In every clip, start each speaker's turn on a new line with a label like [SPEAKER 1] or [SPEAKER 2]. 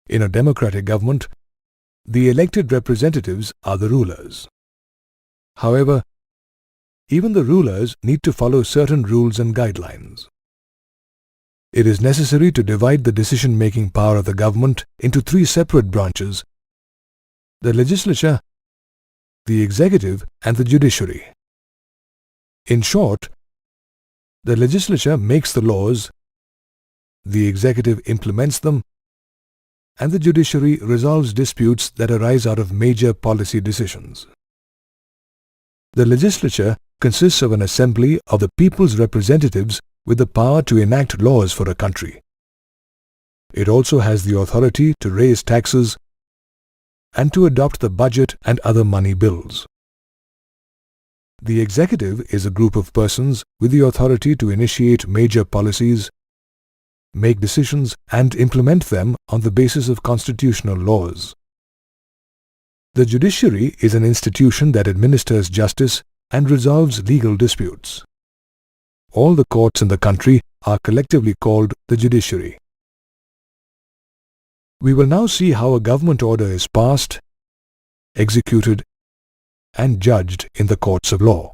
[SPEAKER 1] In a democratic government, the elected representatives are the rulers. However, even the rulers need to follow certain rules and guidelines. It is necessary to divide the decision-making power of the government into three separate branches: the legislature, the executive, and the judiciary. In short, the legislature makes the laws, the executive implements them, and the judiciary resolves disputes that arise out of major policy decisions. The legislature consists of an assembly of the people's representatives with the power to enact laws for a country. It also has the authority to raise taxes and to adopt the budget and other money bills. The executive is a group of persons with the authority to initiate major policies, make decisions, and implement them on the basis of constitutional laws. The judiciary is an institution that administers justice and resolves legal disputes. All the courts in the country are collectively called the judiciary. We will now see how a government order is passed, executed, and judged in the courts of law.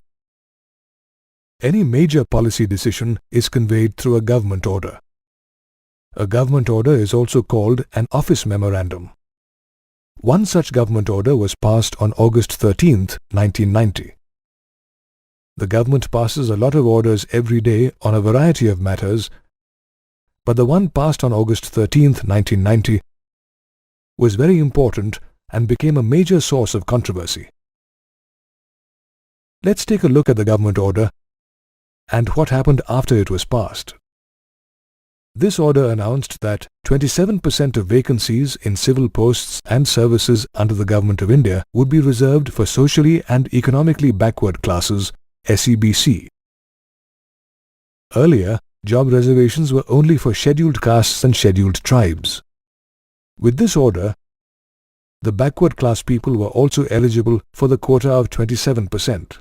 [SPEAKER 1] Any major policy decision is conveyed through a government order. A government order is also called an office memorandum. One such government order was passed on August 13, 1990. The government passes a lot of orders every day on a variety of matters, but the one passed on August 13, 1990 was very important and became a major source of controversy. Let's take a look at the government order and what happened after it was passed. This order announced that 27% of vacancies in civil posts and services under the Government of India would be reserved for socially and economically backward classes, Cbse. Earlier, job reservations were only for scheduled castes and scheduled tribes. With this order, the backward class people were also eligible for the quota of 27%.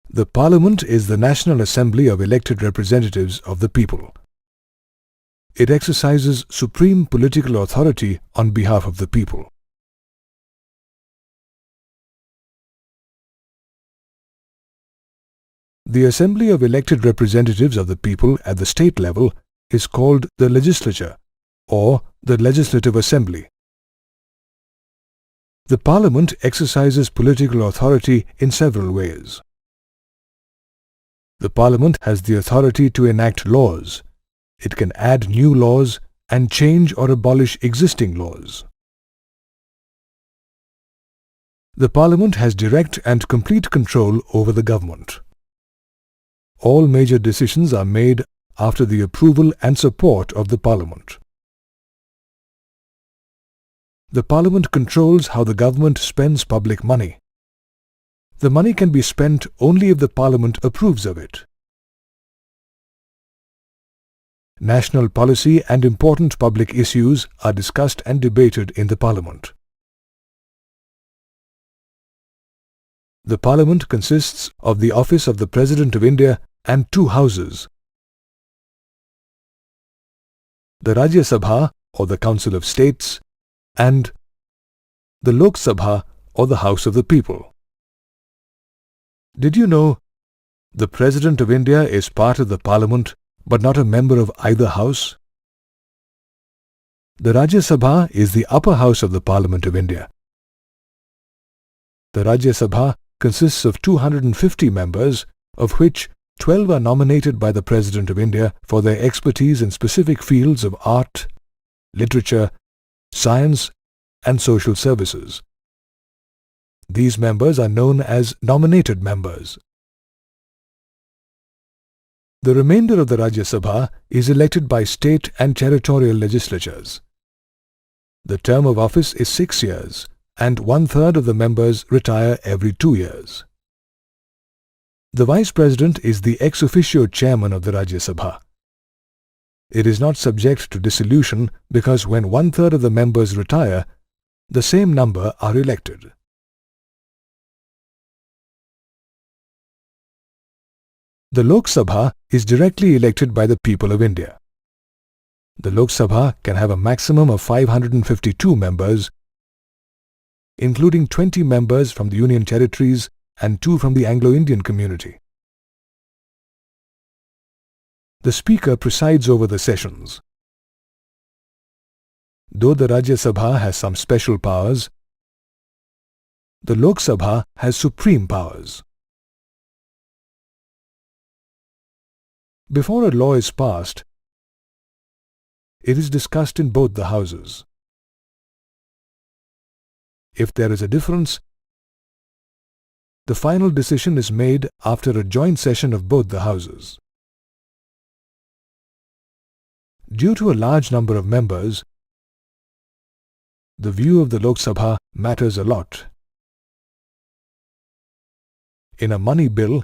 [SPEAKER 1] The Parliament is the National Assembly of elected representatives of the people. It exercises supreme political authority on behalf of the people. The Assembly of elected representatives of the people at the state level is called the legislature or the Legislative Assembly. The Parliament exercises political authority in several ways. The Parliament has the authority to enact laws. It can add new laws and change or abolish existing laws. The Parliament has direct and complete control over the government. All major decisions are made after the approval and support of the Parliament. The Parliament controls how the government spends public money. The money can be spent only if the Parliament approves of it. National policy and important public issues are discussed and debated in the Parliament. The Parliament consists of the office of the President of India and two houses: the Rajya Sabha or the Council of States and the Lok Sabha or the House of the People. Did you know the President of India is part of the Parliament but not a member of either house? The Rajya Sabha is the upper house of the Parliament of India. The Rajya Sabha consists of 250 members, of which 12 are nominated by the President of India for their expertise in specific fields of art, literature, science, and social services. These members are known as nominated members. The remainder of the Rajya Sabha is elected by state and territorial legislatures. The term of office is 6 years, and 1/3 of the members retire every 2 years. The Vice President is the ex officio chairman of the Rajya Sabha. It is not subject to dissolution because when 1/3 of the members retire, the same number are elected. The Lok Sabha is directly elected by the people of India. The Lok Sabha can have a maximum of 552 members, including 20 members from the Union Territories and 2 from the Anglo-Indian community. The Speaker presides over the sessions. Though the Rajya Sabha has some special powers, the Lok Sabha has supreme powers. Before a law is passed, it is discussed in both the houses. If there is a difference, the final decision is made after a joint session of both the houses. Due to a large number of members, the view of the Lok Sabha matters a lot. In a money bill,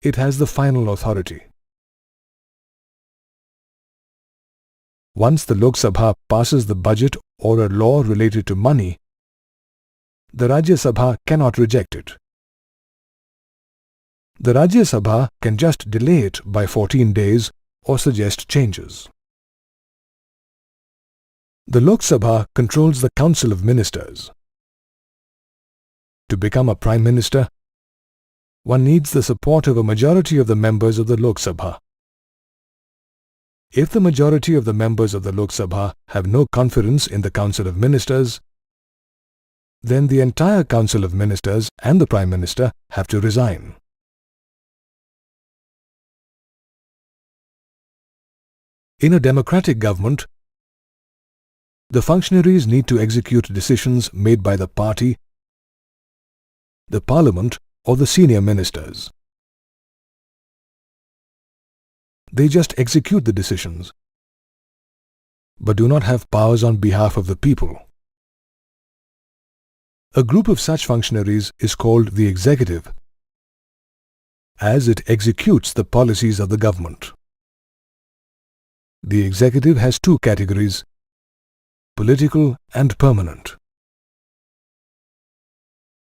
[SPEAKER 1] it has the final authority. Once the Lok Sabha passes the budget or a law related to money, the Rajya Sabha cannot reject it. The Rajya Sabha can just delay it by 14 days or suggest changes. The Lok Sabha controls the Council of Ministers. To become a Prime Minister, one needs the support of a majority of the members of the Lok Sabha. If the majority of the members of the Lok Sabha have no confidence in the Council of Ministers, then the entire Council of Ministers and the Prime Minister have to resign. In a democratic government, the functionaries need to execute decisions made by the party, the Parliament, or the senior ministers. They just execute the decisions, but do not have powers on behalf of the people. A group of such functionaries is called the executive, as it executes the policies of the government. The executive has 2 categories: political and permanent.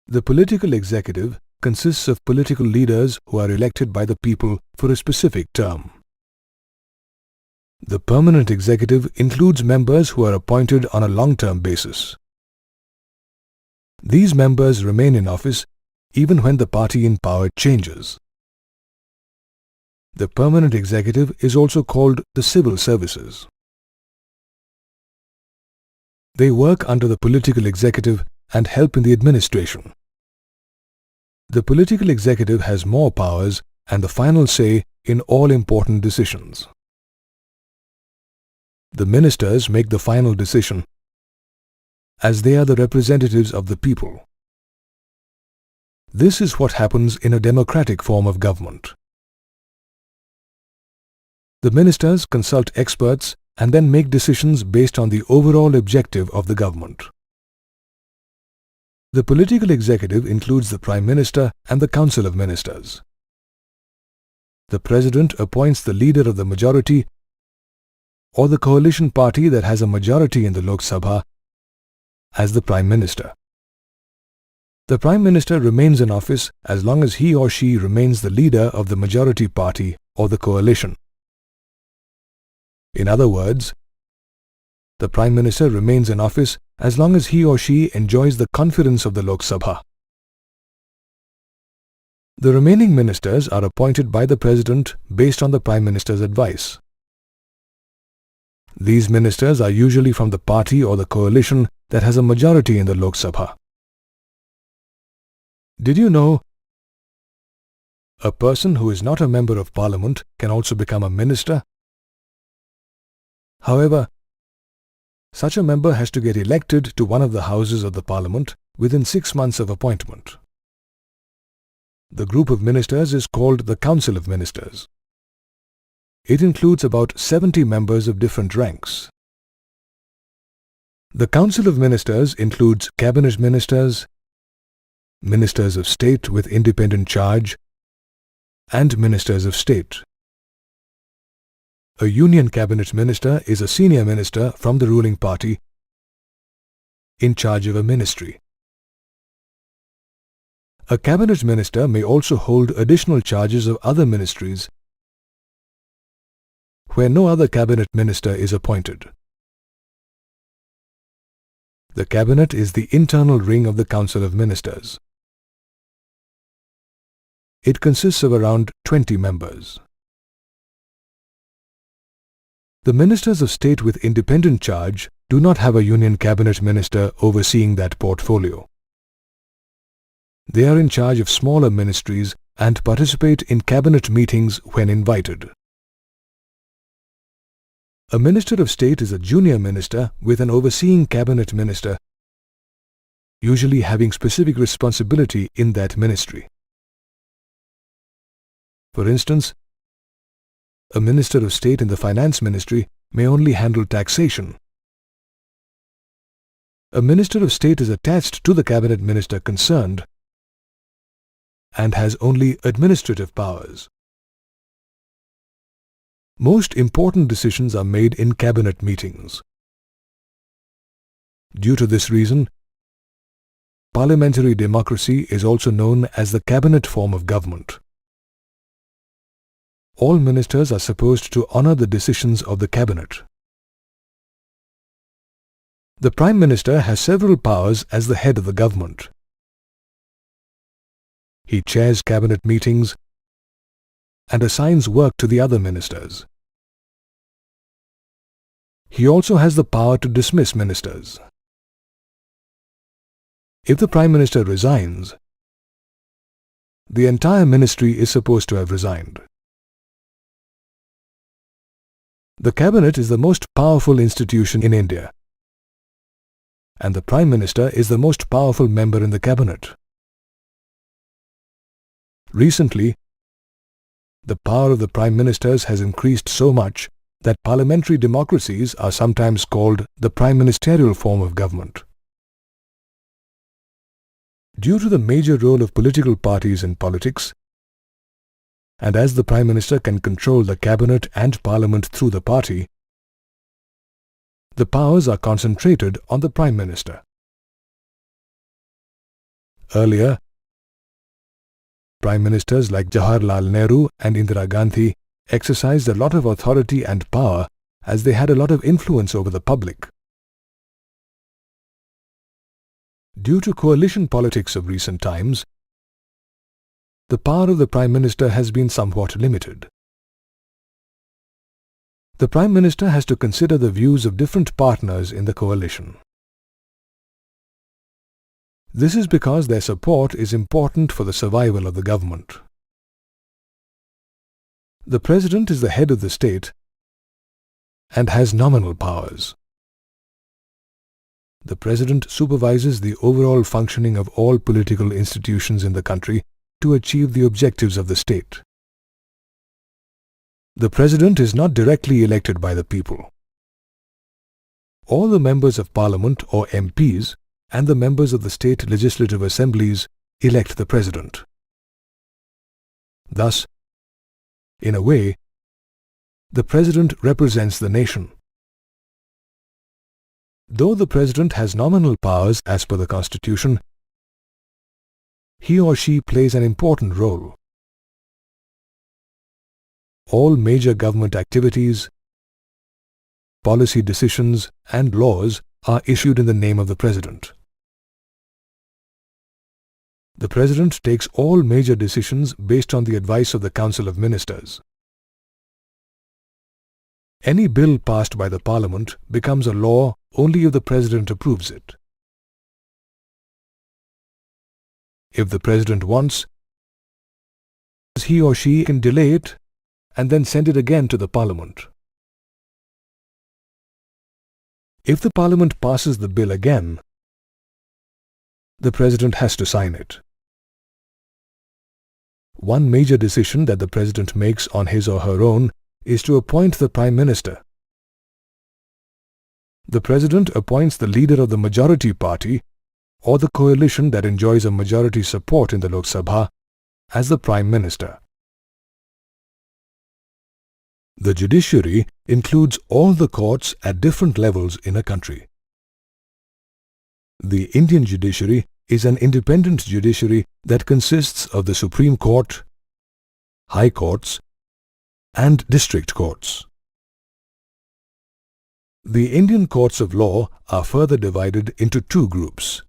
[SPEAKER 1] The political executive consists of political leaders who are elected by the people for a specific term. The permanent executive includes members who are appointed on a long-term basis. These members remain in office even when the party in power changes. The permanent executive is also called the civil services. They work under the political executive and help in the administration. The political executive has more powers and the final say in all important decisions. The ministers make the final decision, as they are the representatives of the people. This is what happens in a democratic form of government. The ministers consult experts and then make decisions based on the overall objective of the government. The political executive includes the Prime Minister and the Council of Ministers. The President appoints the leader of the majority or the coalition party that has a majority in the Lok Sabha as the Prime Minister. The Prime Minister remains in office as long as he or she remains the leader of the majority party or the coalition. In other words, the Prime Minister remains in office as long as he or she enjoys the confidence of the Lok Sabha. The remaining ministers are appointed by the President based on the Prime Minister's advice. These ministers are usually from the party or the coalition that has a majority in the Lok Sabha. Did you know a person who is not a member of Parliament can also become a minister? However, such a member has to get elected to one of the houses of the Parliament within 6 months of appointment. The group of ministers is called the Council of Ministers. It includes about 70 members of different ranks. The Council of Ministers includes Cabinet Ministers, Ministers of State with independent charge, and Ministers of State. A Union Cabinet Minister is a senior minister from the ruling party in charge of a ministry. A cabinet minister may also hold additional charges of other ministries where no other cabinet minister is appointed. The cabinet is the internal ring of the Council of Ministers. It consists of around 20 members. The ministers of state with independent charge do not have a union cabinet minister overseeing that portfolio. They are in charge of smaller ministries and participate in cabinet meetings when invited. A minister of state is a junior minister with an overseeing cabinet minister, usually having specific responsibility in that ministry. For instance, a minister of state in the finance ministry may only handle taxation. A minister of state is attached to the cabinet minister concerned and has only administrative powers. Most important decisions are made in cabinet meetings. Due to this reason, parliamentary democracy is also known as the cabinet form of government. All ministers are supposed to honor the decisions of the cabinet. The Prime Minister has several powers as the head of the government. He chairs cabinet meetings and assigns work to the other ministers. He also has the power to dismiss ministers. If the Prime Minister resigns, the entire ministry is supposed to have resigned. The cabinet is the most powerful institution in India, and the Prime Minister is the most powerful member in the cabinet. Recently, the power of the Prime Ministers has increased so much that parliamentary democracies are sometimes called the prime ministerial form of government. Due to the major role of political parties in politics, and as the Prime Minister can control the cabinet and parliament through the party, the powers are concentrated on the Prime Minister. Earlier, Prime Ministers like Jawaharlal Nehru and Indira Gandhi exercised a lot of authority and power as they had a lot of influence over the public. Due to coalition politics of recent times, the power of the Prime Minister has been somewhat limited. The Prime Minister has to consider the views of different partners in the coalition. This is because their support is important for the survival of the government. The President is the head of the state and has nominal powers. The President supervises the overall functioning of all political institutions in the country to achieve the objectives of the state. The President is not directly elected by the people. All the members of Parliament or MPs and the members of the state legislative assemblies elect the President. Thus, in a way, the President represents the nation. Though the President has nominal powers as per the Constitution, he or she plays an important role. All major government activities, policy decisions and laws are issued in the name of the President. The President takes all major decisions based on the advice of the Council of Ministers. Any bill passed by the Parliament becomes a law only if the President approves it. If the President wants, he or she can delay it and then send it again to the Parliament. If the Parliament passes the bill again, the President has to sign it. One major decision that the President makes on his or her own is to appoint the Prime Minister. The President appoints the leader of the majority party or the coalition that enjoys a majority support in the Lok Sabha as the Prime Minister. The judiciary includes all the courts at different levels in a country. The Indian judiciary is an independent judiciary that consists of the Supreme Court, High Courts, and District Courts. The Indian courts of law are further divided into two groups: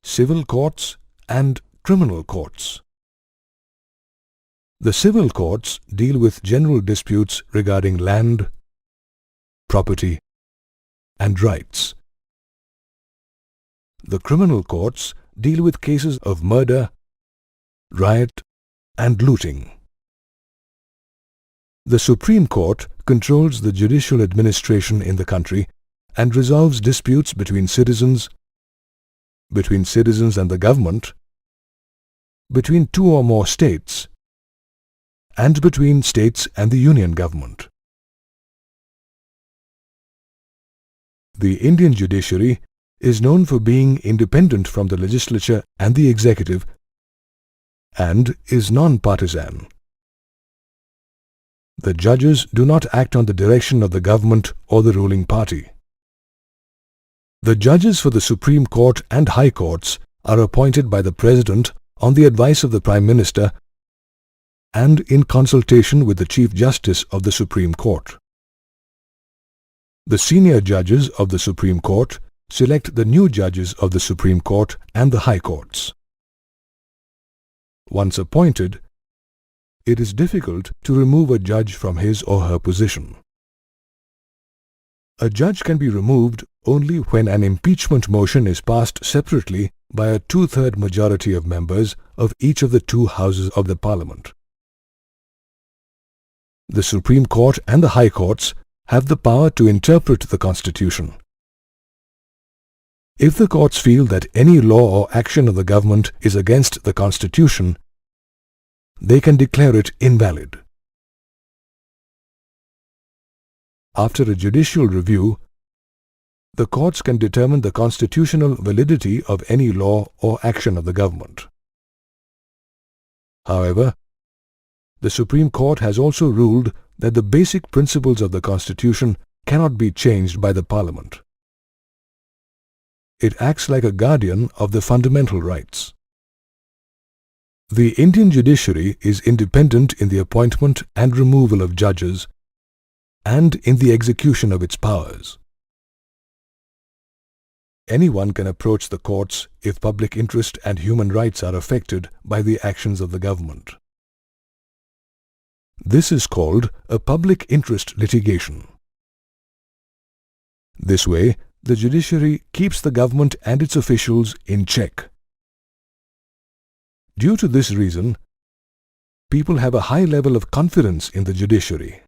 [SPEAKER 1] civil courts and criminal courts. The civil courts deal with general disputes regarding land, property, and rights. The criminal courts deal with cases of murder, riot, and looting. The Supreme Court controls the judicial administration in the country and resolves disputes between citizens and the government, between two or more states, and between states and the Union government. The Indian judiciary is known for being independent from the legislature and the executive and is non-partisan. The judges do not act on the direction of the government or the ruling party. The judges for the Supreme Court and High Courts are appointed by the President on the advice of the Prime Minister and in consultation with the Chief Justice of the Supreme Court. The senior judges of the Supreme Court select the new judges of the Supreme Court and the High Courts. Once appointed, it is difficult to remove a judge from his or her position. A judge can be removed only when an impeachment motion is passed separately by a two-thirds majority of members of each of the two houses of the Parliament. The Supreme Court and the High Courts have the power to interpret the Constitution. If the courts feel that any law or action of the government is against the Constitution, they can declare it invalid. After a judicial review, the courts can determine the constitutional validity of any law or action of the government. However, the Supreme Court has also ruled that the basic principles of the Constitution cannot be changed by the Parliament. It acts like a guardian of the fundamental rights. The Indian judiciary is independent in the appointment and removal of judges and in the execution of its powers. Anyone can approach the courts if public interest and human rights are affected by the actions of the government. This is called a public interest litigation. This way, the judiciary keeps the government and its officials in check. Due to this reason, people have a high level of confidence in the judiciary.